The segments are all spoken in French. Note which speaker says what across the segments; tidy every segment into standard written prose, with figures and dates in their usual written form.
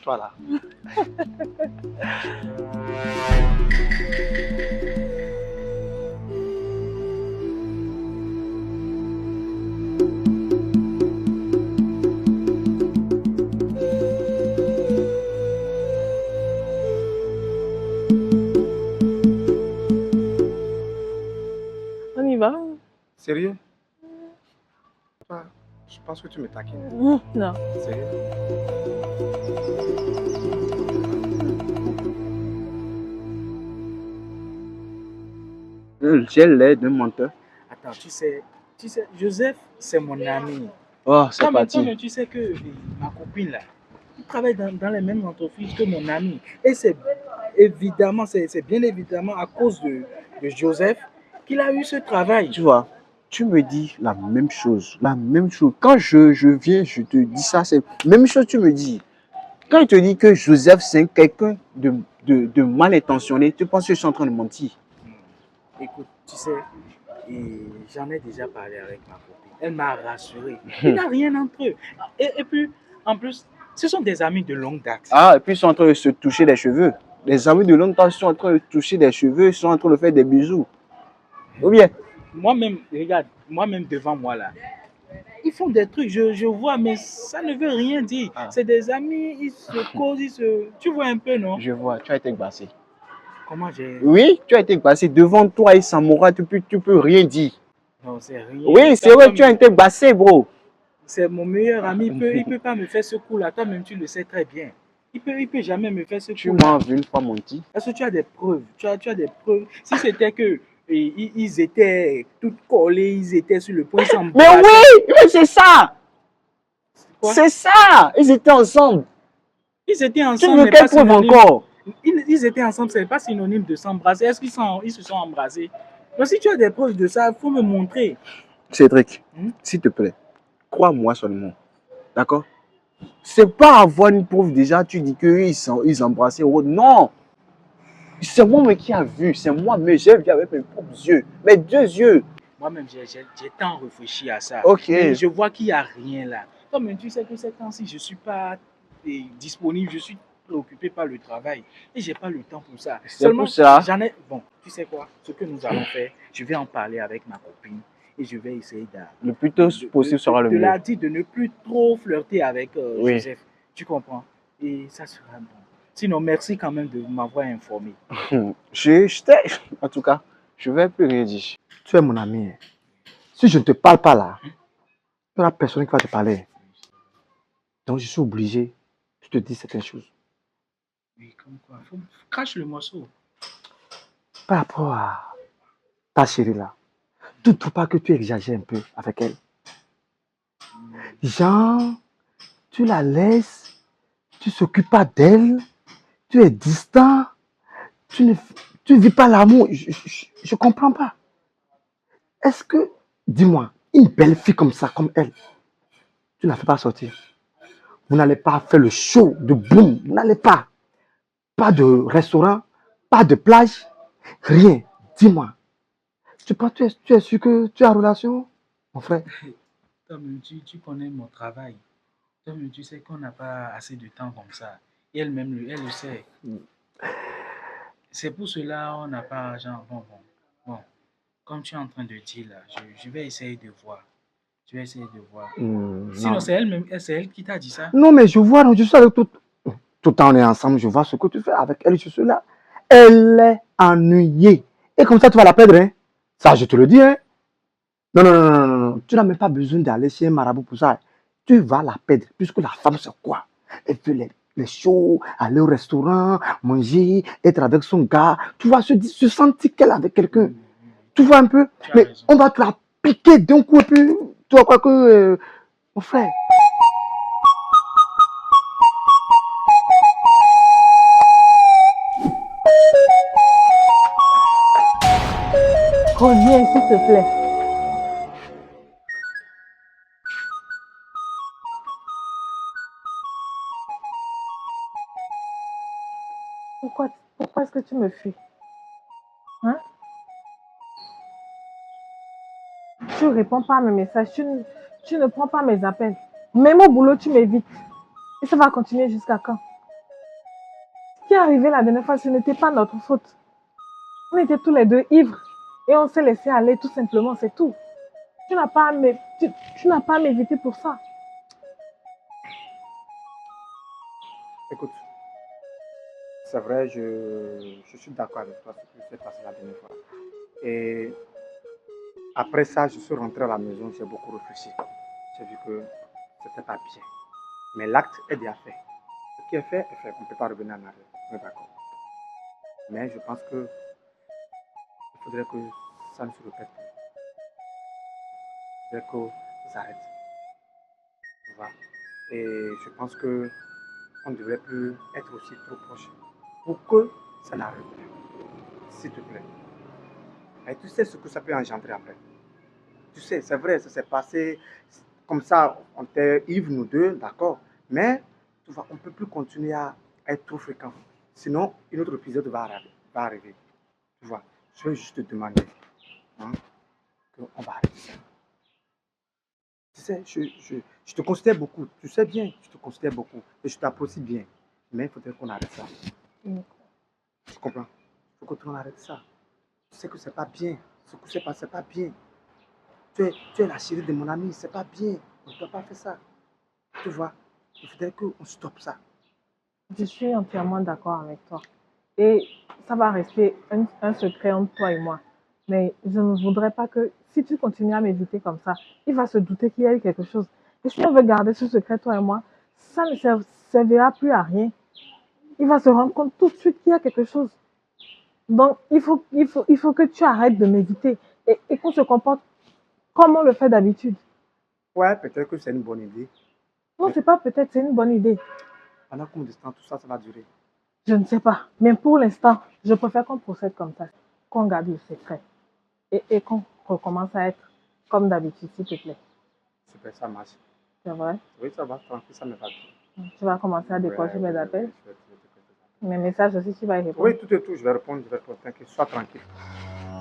Speaker 1: toi là.
Speaker 2: On y va?
Speaker 1: Sérieux? Toi, je pense que tu me taquines.
Speaker 2: Non.
Speaker 1: Sérieux?
Speaker 3: J'ai l'air d'un menteur.
Speaker 4: Attends, tu sais, Joseph, c'est mon ami.
Speaker 3: Oh, c'est
Speaker 4: Toi-même,
Speaker 3: parti.
Speaker 4: tu sais que ma copine là, il travaille dans les mêmes entreprises que mon ami. Et c'est évidemment, c'est bien évidemment à cause de Joseph qu'il a eu ce travail.
Speaker 3: Tu vois, tu me dis la même chose. La même chose. Quand je viens, je te dis ça, c'est la même chose que tu me dis. Quand il te dit que Joseph, c'est quelqu'un de mal intentionné, tu penses que je suis en train de mentir?
Speaker 4: Écoute, tu sais, j'en ai déjà parlé avec ma copine. Elle m'a rassuré. Il n'y a rien entre eux. Et puis, en plus, ce sont des amis de longue date.
Speaker 3: Ah, et puis ils sont en train de se toucher les cheveux. Les amis de longtemps sont en train de toucher des cheveux, ils sont en train de faire des bisous. Ou bien?
Speaker 4: Moi-même, regarde, moi-même devant moi là, ils font des trucs, je vois, mais ça ne veut rien dire.
Speaker 3: Ah.
Speaker 4: C'est des amis, ils se causent, Tu vois un peu, non?
Speaker 3: Je vois, tu as été glacé.
Speaker 4: Comment j'ai...
Speaker 3: Oui, tu as été glacé. Devant toi et Samora, tu peux rien dire.
Speaker 4: Non, c'est rien.
Speaker 3: Oui, c'est vrai, tu as été glacé, bro.
Speaker 4: C'est mon meilleur ami, il peut pas me faire ce coup-là. Toi-même, tu le sais très bien. Il peut jamais me faire ce
Speaker 3: Tu
Speaker 4: coup-là.
Speaker 3: m'as vu une fois mentir.
Speaker 4: Est-ce que tu as des preuves? Tu as des preuves? Si c'était que ils étaient tous collés, ils étaient sur le point de s'embrasser.
Speaker 3: Mais oui, mais c'est ça.
Speaker 4: Quoi?
Speaker 3: C'est ça. Ils étaient ensemble.
Speaker 4: Ils étaient
Speaker 3: Tu
Speaker 4: ensemble.
Speaker 3: veux quelle preuve encore?
Speaker 4: Ils étaient ensemble, ce n'est pas synonyme de s'embrasser. Est-ce qu'ils se sont embrassés? Donc, si tu as des preuves de ça, il faut me montrer.
Speaker 3: Cédric, s'il te plaît, crois-moi seulement. D'accord? C'est pas avoir une preuve déjà, tu dis qu'ils embrassaient. Non! C'est moi qui a vu, c'est moi-même, j'ai vu avec mes propres yeux, mes deux yeux.
Speaker 4: Moi-même, j'ai tant réfléchi à ça.
Speaker 3: Ok.
Speaker 4: Mais je vois qu'il n'y a rien là. Toi-même, tu sais que ces temps-ci, je ne suis pas disponible, je suis préoccupé par le travail et je n'ai pas le temps pour ça.
Speaker 3: C'est pour ça.
Speaker 4: Bon, tu sais quoi? Ce que nous allons faire, je vais en parler avec ma copine et je vais essayer
Speaker 3: Le plus tôt possible sera le mieux.
Speaker 4: De la dire de ne plus trop flirter avec
Speaker 3: Oui.
Speaker 4: Joseph. Tu comprends? Et ça sera bon. Sinon, merci quand même de m'avoir informé.
Speaker 3: En tout cas, je ne vais plus rien dire.
Speaker 1: Tu es mon ami. Si je ne te parle pas là, il n'y aura personne qui va te parler. Donc je suis obligé de te dire certaines choses.
Speaker 4: Oui, comme quoi? Crache le morceau.
Speaker 1: Par rapport à ta chérie là, tu ne trouves pas que tu exagères un peu avec elle? Genre, tu la laisses, tu ne s'occupes pas d'elle, tu es distant, tu ne vis pas l'amour. Je ne comprends pas. Est-ce que, dis-moi, une belle fille comme ça, comme elle, tu ne la fais pas sortir? Vous n'allez pas faire le show de boum, vous n'allez pas. Pas de restaurant, pas de plage, rien. Dis-moi, tu es sûr que tu as relation, mon frère?
Speaker 4: Toi-même, tu connais mon travail. Toi-même, tu sais qu'on n'a pas assez de temps comme ça. Et elle-même, elle le sait. C'est pour cela on n'a pas, genre, bon. Comme tu es en train de dire là, je vais essayer de voir. Je vais essayer de voir. Sinon, c'est elle qui t'a dit ça?
Speaker 1: Non, mais je vois, je suis avec tout le temps on est ensemble, je vois ce que tu fais avec elle, je suis là. Elle est ennuyée. Et comme ça, tu vas la perdre, hein? Ça, je te le dis, hein? Non. Tu n'as même pas besoin d'aller chez un marabout pour ça. Tu vas la perdre, puisque la femme, c'est quoi? Elle fait les shows, aller au restaurant, manger, être avec son gars. Tu vas se sentir qu'elle est avec quelqu'un. Tu vois un peu? Mais raison. On va te la piquer d'un coup et puis tu vas croire que... mon frère.
Speaker 2: Reviens, s'il te plaît. Pourquoi est-ce que tu me fuis? Hein? Tu ne réponds pas à mes messages, tu ne prends pas mes appels. Même au boulot, tu m'évites. Et ça va continuer jusqu'à quand? arrivé la dernière fois, ce n'était pas notre faute. On était tous les deux ivres et on s'est laissé aller tout simplement, c'est tout. Tu n'as pas à m'éviter pour ça.
Speaker 1: Écoute, c'est vrai, je suis d'accord avec toi sur ce qui s'est passé la dernière fois. Et après ça, je suis rentré à la maison, j'ai beaucoup réfléchi. J'ai vu que c'était pas bien. Mais l'acte est déjà fait. Ce qui est fait est fait. On ne peut pas revenir en arrière. On est d'accord. Mais je pense que il faudrait que ça ne se répète plus. Il faudrait que ça s'arrête. Tu vois. Et je pense que on ne devrait plus être aussi trop proche pour que ça n'arrive plus. S'il te plaît. Et tu sais ce que ça peut engendrer après. Tu sais, c'est vrai, ça s'est passé comme ça. On était ivres, nous deux, d'accord. Mais tu vois, on ne peut plus continuer à être trop fréquent. Sinon, une autre épisode va arriver. Tu vois, je vais juste te demander hein, qu'on va arrêter ça. Tu sais, je te considère beaucoup. Tu sais bien, je te considère beaucoup. Et je t'apprécie bien. Mais il faudrait qu'on arrête ça. Tu comprends? Il faut qu'on arrête ça. Tu sais que c'est pas bien. Ce que c'est pas, c'est pas bien. Tu es la chérie de mon ami, c'est pas bien. On ne doit pas faire ça. Tu vois? Il faudrait qu'on stoppe ça.
Speaker 2: Je suis entièrement d'accord avec toi. Et ça va rester un secret entre toi et moi. Mais je ne voudrais pas que, si tu continues à m'éviter comme ça, il va se douter qu'il y a eu quelque chose. Et si on veut garder ce secret, toi et moi, ça ne servira plus à rien. Il va se rendre compte tout de suite qu'il y a quelque chose. Donc, il faut que tu arrêtes de m'éviter et qu'on se comporte comme on le fait d'habitude.
Speaker 1: Ouais, peut-être que c'est une bonne idée.
Speaker 2: Non, c'est pas peut-être, c'est une bonne idée.
Speaker 1: Pendant combien de temps tout ça, ça va durer?
Speaker 2: Je ne sais pas. Mais pour l'instant, je préfère qu'on procède comme ça, qu'on garde le secret et qu'on recommence à être comme d'habitude, s'il te plaît.
Speaker 1: Super, ça marche.
Speaker 2: C'est vrai?
Speaker 1: Oui, ça va, tranquille, ça me va bien.
Speaker 2: Tu vas commencer à décrocher mes appels.
Speaker 1: Je vais te décrocher ça.
Speaker 2: Mes messages aussi, tu vas y répondre.
Speaker 1: Oui, tout est tout, je vais répondre, t'inquiète, sois tranquille.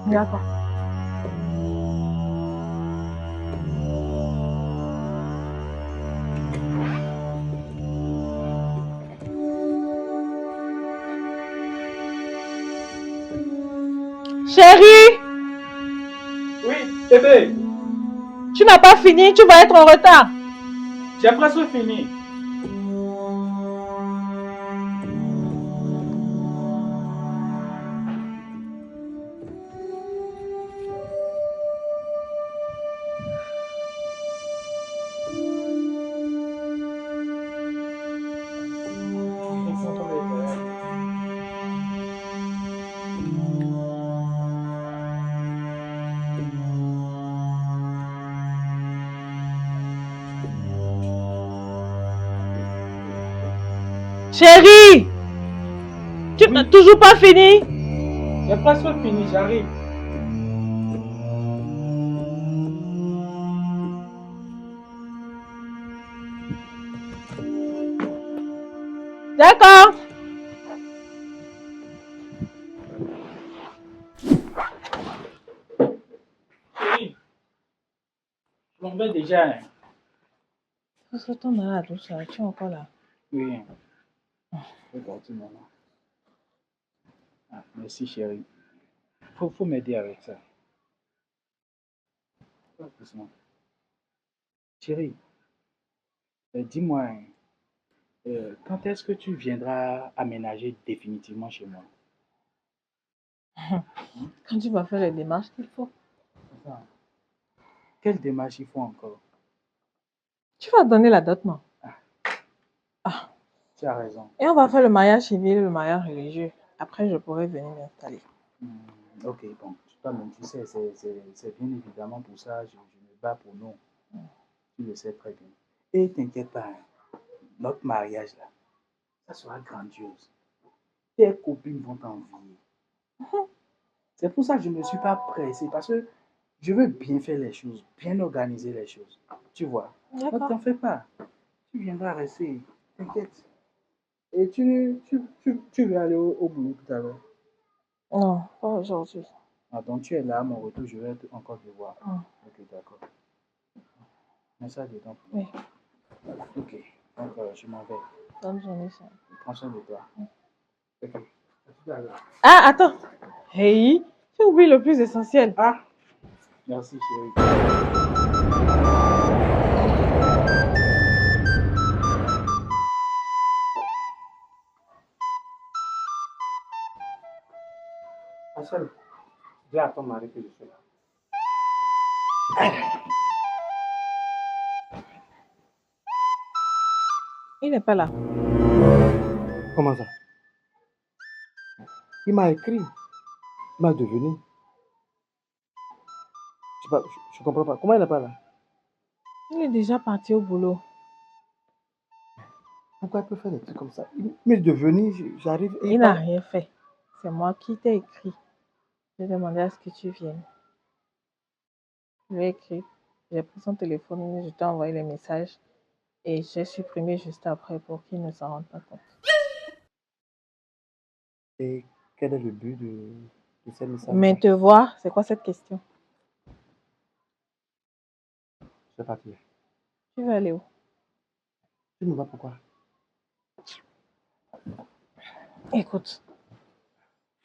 Speaker 2: D'accord. Chérie,
Speaker 4: Oui, bébé,
Speaker 2: tu n'as pas fini, tu vas être en retard.
Speaker 4: j'ai presque fini.
Speaker 2: Chérie, tu n'as toujours pas fini.
Speaker 4: J'ai presque fini, j'arrive.
Speaker 2: D'accord.
Speaker 4: Chérie, je m'en vais déjà. Hein.
Speaker 2: Retourne dans la douche, là. Tu es encore là.
Speaker 4: Oui. Je vais partir maintenant. Ah, merci, chérie. Faut m'aider avec ça. Pas doucement. Chérie, dis-moi, hein, quand est-ce que tu viendras aménager définitivement chez moi?
Speaker 2: Quand tu vas faire les démarches qu'il faut.
Speaker 4: Attends, quelle démarche il faut encore?
Speaker 2: Tu vas donner la dot, non? Ah.
Speaker 4: Tu as raison.
Speaker 2: Et on va faire le mariage civil, le mariage religieux. Après, je pourrai venir m'installer.
Speaker 4: Ok, bon, toi-même, tu sais, c'est bien évidemment pour ça, je me bats pour nous. Tu le sais très bien. Et t'inquiète pas, hein, notre mariage là, ça sera grandiose. Tes copines vont t'envier. C'est pour ça que je ne me suis pas pressé, parce que je veux bien faire les choses, bien organiser les choses. Tu vois? Ne t'en fais pas. Tu viendras rester. T'inquiète. Et tu veux aller au boulot tout à l'heure?
Speaker 2: Non, pas aujourd'hui.
Speaker 4: Ah, donc tu es là, à mon retour, je vais encore te voir. Ok, d'accord. Mets ça dedans.
Speaker 2: Oui.
Speaker 4: Ok, donc je m'en vais.
Speaker 2: Bonne journée, chérie.
Speaker 4: Prends soin de toi.
Speaker 1: Ok. À tout à l'heure.
Speaker 2: Ah, attends. Hey, tu oublies le plus essentiel.
Speaker 1: Ah,
Speaker 4: Merci, chérie.
Speaker 1: Achel, dis à ton mari que je suis là.
Speaker 2: Il n'est pas là.
Speaker 1: Comment ça? Il m'a écrit. Il m'a devenu. Je comprends pas. Comment il n'est pas là?
Speaker 2: Il est déjà parti au boulot.
Speaker 1: Pourquoi il peut faire des trucs comme ça? Il m'est devenu, j'arrive et
Speaker 2: Il n'a
Speaker 1: parle.
Speaker 2: rien fait. C'est moi qui t'ai écrit. J'ai demandé à ce que tu viennes. Je lui ai écrit. J'ai pris son téléphone, je t'ai envoyé les messages et j'ai supprimé juste après pour qu'il ne s'en rende pas compte.
Speaker 1: Et quel est le but de ces messages?
Speaker 2: Mais te voir, c'est quoi cette question?
Speaker 1: Je vais partir.
Speaker 2: Tu veux aller où?
Speaker 1: Tu me vois pourquoi?
Speaker 2: Écoute,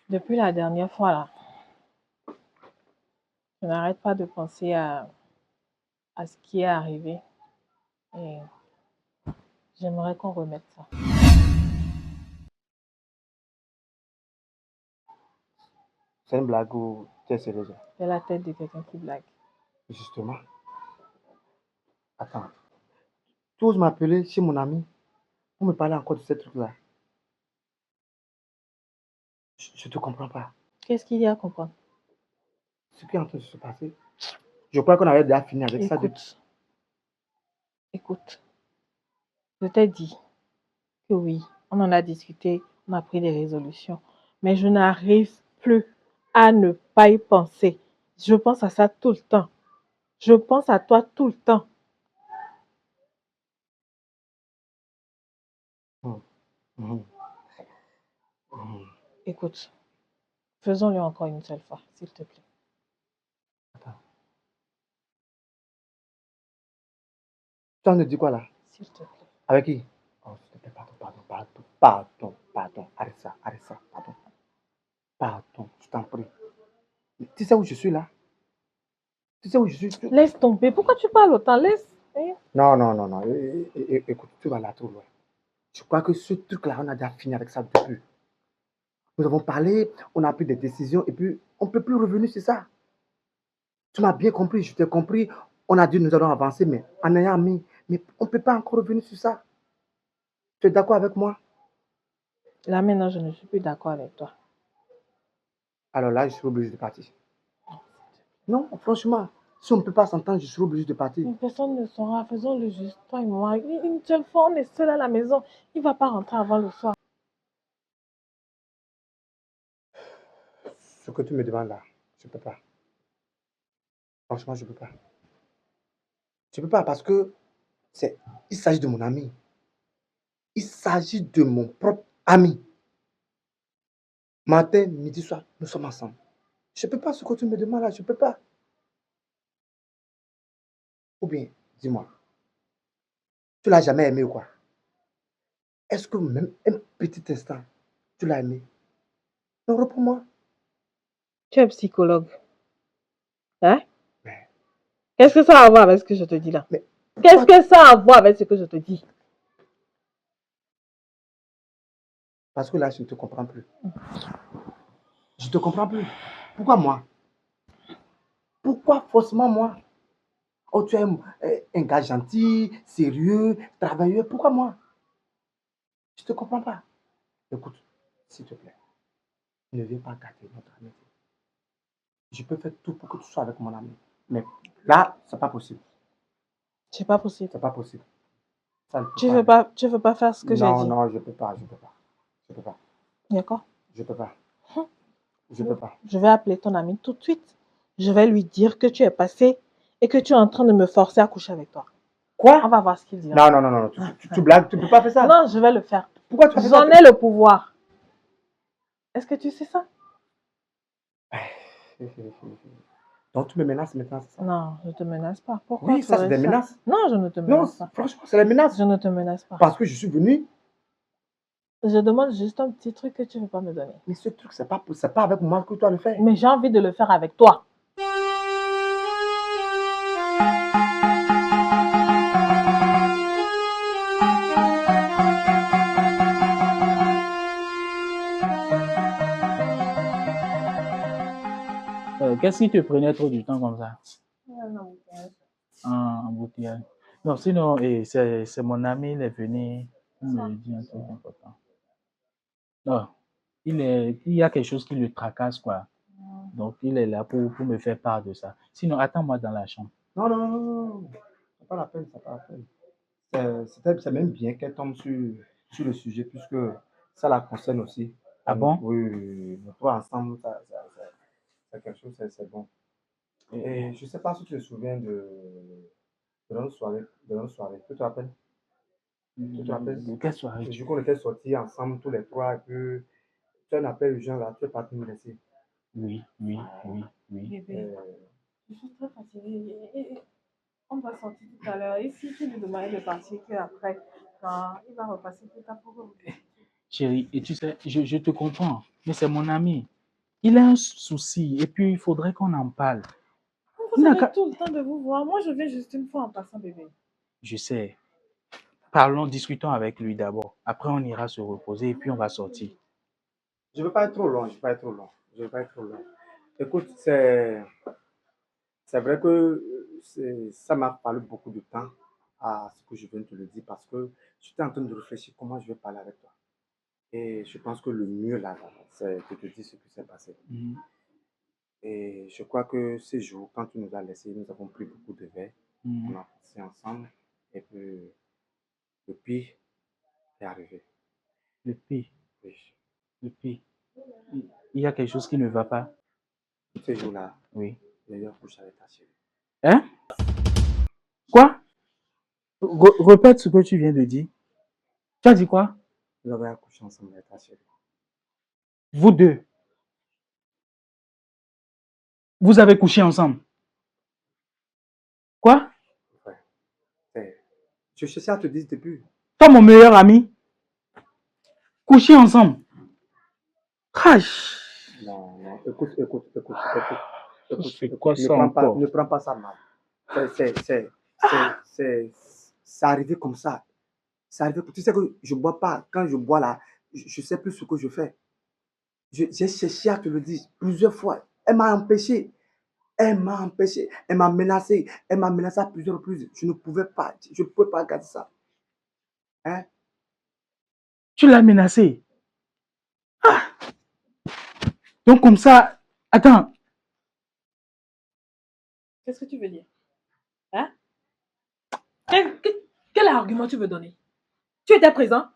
Speaker 2: depuis la dernière fois là, je n'arrête pas de penser à ce qui est arrivé et j'aimerais qu'on remette ça.
Speaker 1: C'est une blague ou tu es sérieuse?
Speaker 2: C'est la tête de quelqu'un qui blague.
Speaker 1: Justement. Attends. Tu oses m'appeler chez mon ami pour me parler encore de ces trucs-là. Je te comprends pas.
Speaker 2: Qu'est-ce qu'il y a à comprendre?
Speaker 1: Ce qui est en train de se passer. Je crois qu'on avait déjà fini avec ça.
Speaker 2: Écoute, je t'ai dit que oui, on en a discuté, on a pris des résolutions, mais je n'arrive plus à ne pas y penser. Je pense à ça tout le temps. Je pense à toi tout le temps.
Speaker 1: Hum, hum, hum.
Speaker 2: Écoute, faisons-le encore une seule fois, s'il te plaît.
Speaker 1: Attends. Tu en as dit quoi là?
Speaker 2: S'il te plaît.
Speaker 1: Avec qui? Oh, s'il te plaît, pardon. Arrête ça, pardon. Pardon, je t'en prie. Tu sais où je suis là? Tu sais où je suis?
Speaker 2: Laisse tomber. Pourquoi tu parles autant? Laisse. Hein?
Speaker 1: Non. Écoute, tu vas là trop loin. Je crois que ce truc-là, on a déjà fini avec ça depuis. Nous avons parlé, on a pris des décisions et puis on ne peut plus revenir sur ça. Tu m'as bien compris, je t'ai compris. On a dit nous allons avancer, mais en ayant mis, mais on ne peut pas encore revenir sur ça. Tu es d'accord avec moi?
Speaker 2: Là maintenant, je ne suis plus d'accord avec toi.
Speaker 1: Alors là, je suis obligé de partir. Non, franchement, si on ne peut pas s'entendre, je suis obligé de partir.
Speaker 2: Mais personne ne saura. Faisons-le juste, toi et moi. Une seule fois, on est seul à la maison. Il ne va pas rentrer avant le soir.
Speaker 1: Ce que tu me demandes là, je ne peux pas. Franchement, je ne peux pas. Je ne peux pas parce que il s'agit de mon ami. Il s'agit de mon propre ami. Matin, midi, soir, nous sommes ensemble. Je ne peux pas ce que tu me demandes là, je ne peux pas. Ou bien, dis-moi, tu l'as jamais aimé ou quoi? Est-ce que même un petit instant, tu l'as aimé? Non, réponds-moi.
Speaker 2: Tu es psychologue. Hein?
Speaker 1: Mais,
Speaker 2: Qu'est-ce que ça a à voir avec ce que je te dis là?
Speaker 1: mais
Speaker 2: Qu'est-ce que ça a à voir avec ce que je te dis?
Speaker 1: parce que là, je ne te comprends plus. Je ne te comprends plus. Pourquoi moi? Pourquoi forcément moi? Oh, tu es un gars gentil, sérieux, travailleur. Pourquoi moi? Je ne te comprends pas. Écoute, s'il te plaît, ne viens pas gâter notre amitié. Je peux faire tout pour que tu sois avec mon ami. Mais là, c'est pas possible.
Speaker 2: C'est pas possible.
Speaker 1: C'est pas possible. Ça ne peut
Speaker 2: Tu veux pas faire ce que j'ai
Speaker 1: Non,
Speaker 2: dit?
Speaker 1: non, je peux pas. Je peux pas.
Speaker 2: D'accord?
Speaker 1: Je peux pas.
Speaker 2: Hum.
Speaker 1: Je peux pas.
Speaker 2: Je vais appeler ton ami tout de suite. Je vais lui dire que tu es passé et que tu es en train de me forcer à coucher avec toi. On
Speaker 1: Quoi?
Speaker 2: va voir ce qu'il dira.
Speaker 1: Non. Tu blagues, tu peux pas faire ça.
Speaker 2: Non, je vais le faire.
Speaker 1: Pourquoi tu fais ça?
Speaker 2: J'en ai le pouvoir. Est-ce que tu sais ça?
Speaker 1: Donc tu me menaces maintenant, c'est ça?
Speaker 2: Non, je ne te menace pas. Pourquoi
Speaker 1: Oui, ça c'est
Speaker 2: ferais-je
Speaker 1: des menaces.
Speaker 2: Non, je ne te
Speaker 1: Non,
Speaker 2: menace pas.
Speaker 1: franchement, c'est des menaces.
Speaker 2: Je ne te menace pas.
Speaker 1: Parce que je suis venu
Speaker 2: Je demande juste un petit truc que tu ne veux pas me donner.
Speaker 1: Mais ce truc, c'est pas avec moi que tu dois le faire.
Speaker 2: Mais j'ai envie de le faire avec toi.
Speaker 4: Qu'est-ce qui te prenait trop du temps comme ça? Un embouteillage. Non, sinon, c'est mon ami, il est venu, il me dit un truc important. Non, il y a quelque chose qui le tracasse, quoi. Donc, il est là pour me faire part de ça. Sinon, attends-moi dans la chambre.
Speaker 1: Non, non, non, non, non. C'est pas la peine, c'est pas la peine. C'est même bien qu'elle tombe sur le sujet, puisque ça la concerne aussi.
Speaker 4: Ah bon?
Speaker 1: Oui, oui, oui. Nous trois ensemble, c'est quelque chose, c'est bon. Et je sais pas si tu te souviens de notre soirée. Tu te rappelles? Tu te rappelles?
Speaker 4: De quelle soirée?
Speaker 1: Le jour qu'on était sortis ensemble, tous les trois, et puis tu as un appel urgent là, tu es parti nous laisser.
Speaker 4: Oui, oui, oui, oui.
Speaker 2: Bébé, je suis très fatiguée. On va sortir tout à l'heure. Et si tu lui demandes de partir, qu'après, quand il va repasser tout à pour
Speaker 4: Chérie, et tu sais, je te comprends, mais c'est mon ami. Il a un souci, et puis il faudrait qu'on en parle.
Speaker 2: Vous avez tout le temps de vous voir. Moi, je viens juste une fois en passant, bébé.
Speaker 4: Je sais. Parlons, discutons avec lui d'abord. Après, on ira se reposer et puis on va sortir.
Speaker 1: Je ne veux pas être trop long, Écoute, c'est vrai que ça m'a fallu beaucoup de temps à ce que je viens de te le dire parce que j'étais en train de réfléchir comment je vais parler avec toi. Et je pense que le mieux là, c'est de te dire ce qui s'est passé. Et je crois que ces jours, quand tu nous as laissés, nous avons pris beaucoup de verres. On a passé ensemble. Et puis, le pire est arrivé.
Speaker 4: Le pire?
Speaker 1: Oui.
Speaker 4: Le pire? Il y a quelque chose qui ne va pas?
Speaker 1: Ces jours-là,
Speaker 4: oui.
Speaker 1: J'ai eu un couche avec ta chérie.
Speaker 4: Hein? Quoi? Répète ce que tu viens de dire. Tu as dit quoi?
Speaker 1: Nous avons accouché ensemble avec ta chérie.
Speaker 4: Vous deux? Vous avez couché ensemble? Quoi?
Speaker 1: Ouais. Je cherchais à te dire depuis.
Speaker 4: Toi, mon meilleur ami? Coucher ensemble?
Speaker 1: Non, écoute.
Speaker 4: C'est quoi ça encore?
Speaker 1: Ne prends pas ça mal. C'est arrivé comme ça. C'est arrivé. Tu sais que je ne bois pas. Quand je bois là, je ne sais plus ce que je fais. J'ai cherché à te le dire plusieurs fois. Elle m'a empêché. Elle m'a menacé. Elle m'a menacé à plusieurs reprises. Je ne pouvais pas. Je ne pouvais pas garder ça. Hein?
Speaker 4: Tu l'as menacé? Donc comme ça, attends.
Speaker 2: Qu'est-ce que tu veux dire? Hein? Quel argument tu veux donner? Tu étais présent?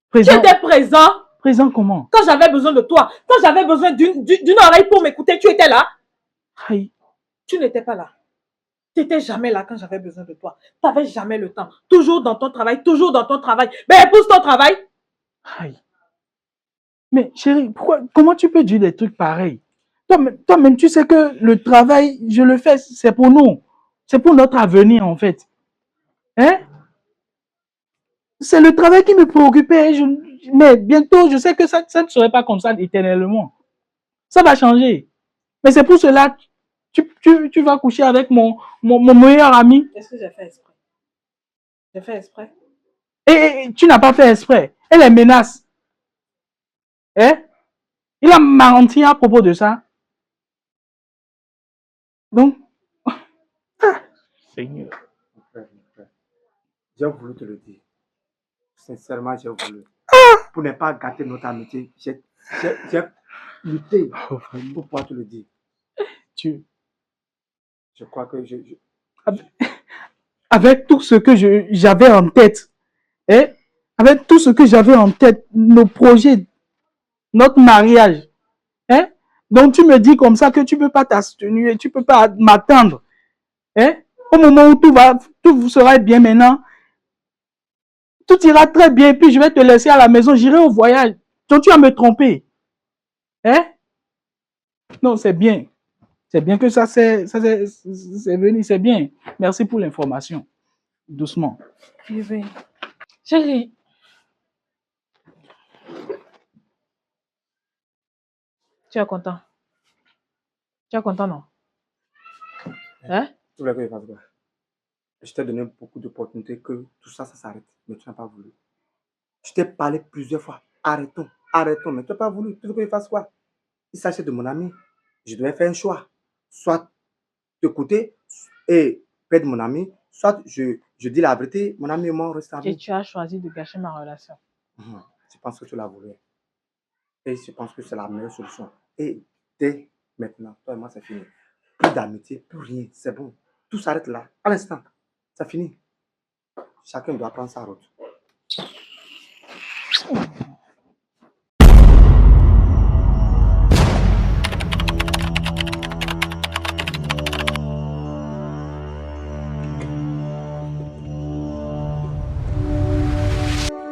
Speaker 4: Présent?
Speaker 2: Tu étais présent?
Speaker 4: Présent comment?
Speaker 2: Quand j'avais besoin de toi, quand j'avais besoin d'une oreille pour m'écouter, tu étais là?
Speaker 4: Aïe.
Speaker 2: Tu n'étais pas là. Tu n'étais jamais là quand j'avais besoin de toi. Tu n'avais jamais le temps. Toujours dans ton travail, toujours dans ton travail. Mais épouse ton travail.
Speaker 4: Aïe. Mais chérie, comment tu peux dire des trucs pareils? Toi-même, tu sais que le travail, je le fais, c'est pour nous. C'est pour notre avenir, en fait. Hein? C'est le travail qui me préoccupait. Mais bientôt, je sais que ça ne serait pas comme ça éternellement. Ça va changer. Mais c'est pour cela, tu vas coucher avec mon meilleur ami.
Speaker 2: Est-ce que j'ai fait exprès? J'ai fait exprès?
Speaker 4: Et tu n'as pas fait exprès. Elle les menace. Hein? Il a menti à propos de ça. Donc, Seigneur.
Speaker 1: Mon frère. J'ai voulu te le dire. Sincèrement, j'ai voulu. Pour ne pas gâter notre amitié, j'ai lutté pour pouvoir te le dire. Je crois que
Speaker 4: avec tout ce que j'avais en tête, hein? Avec tout ce que j'avais en tête, nos projets, notre mariage, hein? Donc tu me dis comme ça que tu ne peux pas t'abstenir, tu ne peux pas m'attendre. Hein? Au moment où tout sera bien maintenant, tout ira très bien, et puis je vais te laisser à la maison, j'irai au voyage. Donc tu vas me tromper. Hein? Non, c'est bien. C'est bien que ça c'est venu, c'est bien. Merci pour l'information. Doucement.
Speaker 2: Bébé. Chérie, Tu es content? Tu es content, non? Hein?
Speaker 1: Tu voulais que je fasse quoi? Je t'ai donné beaucoup d'opportunités que tout ça, ça s'arrête. Mais tu n'as pas voulu. Je t'ai parlé plusieurs fois. Arrêtons, arrêtons. Mais tu n'as pas voulu. Tu veux que je fasse quoi? Il s'agit de mon ami. Je devais faire un choix. Soit t'écouter et perdre mon ami, soit je dis la vérité, mon ami et moi, on reste
Speaker 2: Et
Speaker 1: amis.
Speaker 2: tu as choisi de gâcher ma relation.
Speaker 1: Je pense que tu l'as voulu. Et je pense que c'est la meilleure solution. Et dès maintenant, toi et moi, c'est fini. Plus d'amitié, plus rien. C'est bon. Tout s'arrête là. À l'instant. C'est fini. Chacun doit prendre sa route.